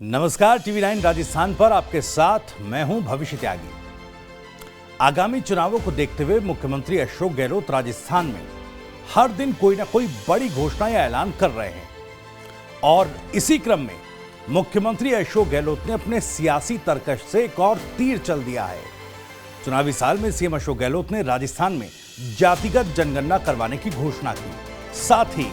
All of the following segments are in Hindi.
नमस्कार, टीवी9 राजस्थान पर आपके साथ मैं हूं भविष्य त्यागी। आगामी चुनावों को देखते हुए मुख्यमंत्री अशोक गहलोत राजस्थान में हर दिन कोई ना कोई बड़ी घोषणा या ऐलान कर रहे हैं और इसी क्रम में मुख्यमंत्री अशोक गहलोत ने अपने सियासी तरकश से एक और तीर चल दिया है। चुनावी साल में सीएम अशोक गहलोत ने राजस्थान में जातिगत जनगणना करवाने की घोषणा की। साथ ही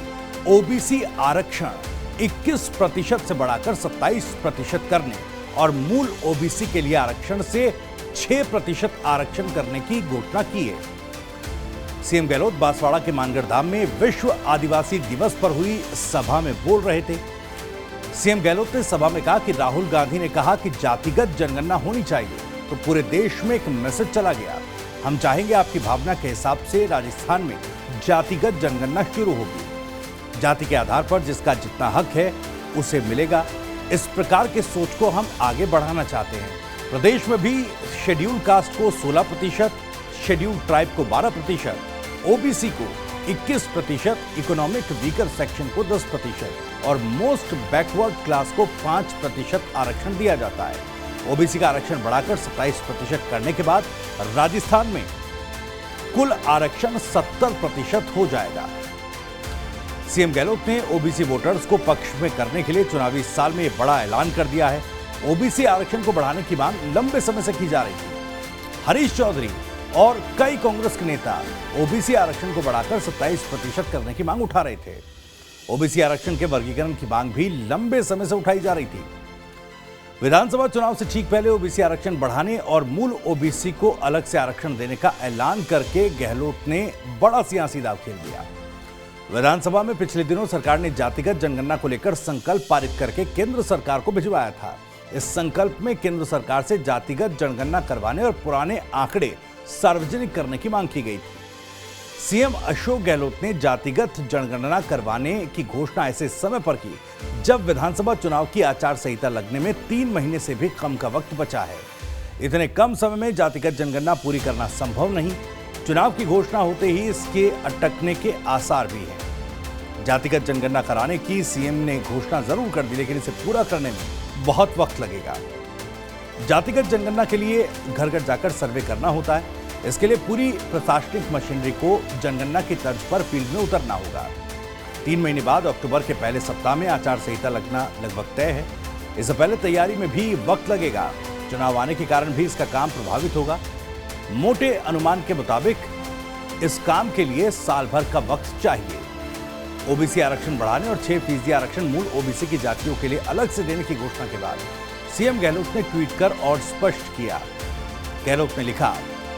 ओबीसी आरक्षण 21% से बढ़ाकर 27% करने और मूल ओबीसी के लिए आरक्षण से 6% आरक्षण करने की घोषणा की है। सीएम गहलोत बांसवाड़ा के मानगढ़ धाम में विश्व आदिवासी दिवस पर हुई सभा में बोल रहे थे। सीएम गहलोत ने सभा में कहा कि राहुल गांधी ने कहा कि जातिगत जनगणना होनी चाहिए, तो पूरे देश में एक मैसेज चला गया। हम चाहेंगे आपकी भावना के हिसाब से राजस्थान में जातिगत जनगणना शुरू होगी। जाति के आधार पर जिसका जितना हक है उसे मिलेगा। इस प्रकार के सोच को हम आगे बढ़ाना चाहते हैं। प्रदेश में भी शेड्यूल कास्ट को 16%, शेड्यूल ट्राइब को 12%, ओबीसी को 21%, इकोनॉमिक वीकर सेक्शन को 10% और मोस्ट बैकवर्ड क्लास को 5% आरक्षण दिया जाता है। ओबीसी का आरक्षण बढ़ाकर 27% करने के बाद राजस्थान में कुल आरक्षण 70% हो जाएगा। सीएम गहलोत ने ओबीसी वोटर्स को पक्ष में करने के लिए चुनावी साल में यह बड़ा ऐलान कर दिया है। ओबीसी आरक्षण को बढ़ाने की मांग लंबे समय से की जा रही थी। हरीश चौधरी और कई कांग्रेस के नेता ओबीसी आरक्षण को बढ़ाकर 27% करने की मांग उठा रहे थे। ओबीसी आरक्षण के वर्गीकरण की मांग भी लंबे समय से उठाई जा रही थी। विधानसभा चुनाव से ठीक पहले ओबीसी आरक्षण बढ़ाने और मूल ओबीसी को अलग से आरक्षण देने का ऐलान करके गहलोत ने बड़ा सियासी दांव खेल दिया। विधानसभा में पिछले दिनों सरकार ने जातिगत जनगणना को लेकर संकल्प पारित करके केंद्र सरकार को भिजवाया था। इस संकल्प में केंद्र सरकार से जातिगत जनगणना करवाने और पुराने आंकड़े सार्वजनिक करने की मांग की गई थी। सीएम अशोक गहलोत ने जातिगत जनगणना करवाने की घोषणा ऐसे समय पर की जब विधानसभा चुनाव की आचार संहिता लगने में 3 महीने से भी कम का वक्त बचा है। इतने कम समय में जातिगत जनगणना पूरी करना संभव नहीं। चुनाव की घोषणा होते ही इसके अटकने के आसार भी हैं। जातिगत जनगणना कराने की सीएम ने घोषणा जरूर कर दी, लेकिन इसे पूरा करने में बहुत वक्त लगेगा। जातिगत जनगणना के लिए घर घर जाकर सर्वे करना होता है। इसके लिए पूरी प्रशासनिक मशीनरी को जनगणना की तर्ज पर फील्ड में उतरना होगा। 3 महीने बाद अक्टूबर के पहले सप्ताह में आचार संहिता लगना लगभग तय है। इससे पहले तैयारी में भी वक्त लगेगा। चुनाव आने के कारण भी इसका काम प्रभावित होगा। मोटे अनुमान के मुताबिक इस काम के लिए साल भर का वक्त चाहिए। ओबीसी आरक्षण बढ़ाने और 6% आरक्षण मूल ओबीसी की जातियों के लिए अलग से देने की घोषणा के बाद सीएम गहलोत ने ट्वीट कर और स्पष्ट किया। गहलोत ने लिखा,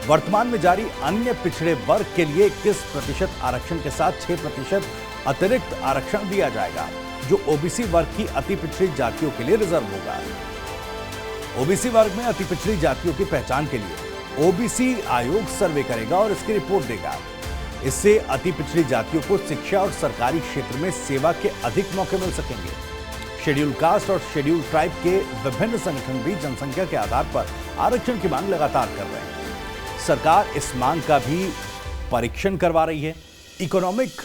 वर्तमान में जारी अन्य पिछड़े वर्ग के लिए 21% आरक्षण के साथ 6% अतिरिक्त आरक्षण दिया जाएगा, जो ओबीसी वर्ग की अति पिछड़ी जातियों के लिए रिजर्व होगा। ओबीसी वर्ग में अति पिछड़ी जातियों की पहचान के लिए ओबीसी आयोग सर्वे करेगा और इसकी रिपोर्ट देगा। इससे अति पिछड़ी जातियों को शिक्षा और सरकारी क्षेत्र में सेवा के अधिक मौके मिल सकेंगे। शेड्यूल कास्ट और शेड्यूल ट्राइब के विभिन्न संगठन भी जनसंख्या के आधार पर आरक्षण की मांग लगातार कर रहे हैं। सरकार इस मांग का भी परीक्षण करवा रही है। इकोनॉमिक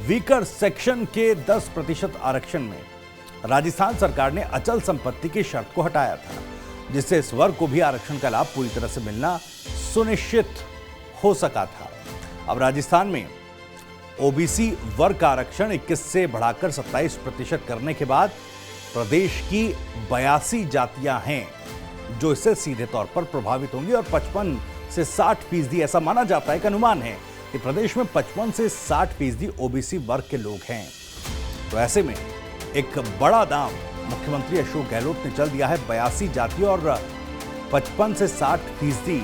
वीकर सेक्शन के 10% आरक्षण में राजस्थान सरकार ने अचल संपत्ति की शर्त को हटाया था, जिससे इस वर्ग को भी आरक्षण का लाभ पूरी तरह से मिलना सुनिश्चित हो सका था। अब राजस्थान में ओबीसी वर्ग का आरक्षण 21 से बढ़ाकर 27% करने के बाद प्रदेश की 82 जातियां हैं जो इससे सीधे तौर पर प्रभावित होंगी और 55 से 60% ऐसा माना जाता है कि अनुमान है कि प्रदेश में 55 से 60% ओबीसी वर्ग के लोग हैं। तो ऐसे में एक बड़ा दांव मुख्यमंत्री अशोक गहलोत ने चल दिया है। 82 जातियों और 55 से 60%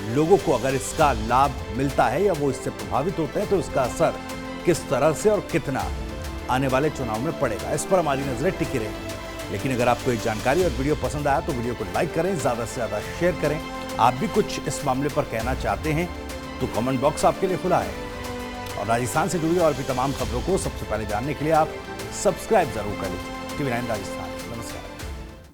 लोगों को अगर इसका लाभ मिलता है या वो इससे प्रभावित होते हैं तो इसका असर किस तरह से और कितना आने वाले चुनाव में पड़ेगा, इस पर हमारी नजरें टिकी रहेंगी। लेकिन अगर आपको ये जानकारी और वीडियो पसंद आया तो वीडियो को लाइक करें, ज्यादा से ज्यादा शेयर करें। आप भी कुछ इस मामले पर कहना चाहते हैं तो कमेंट बॉक्स आपके लिए खुला है। और राजस्थान से जुड़ी और भी तमाम खबरों को सबसे पहले जानने के लिए आप सब्सक्राइब जरूर कर लीजिए टीवी9 राजस्थान।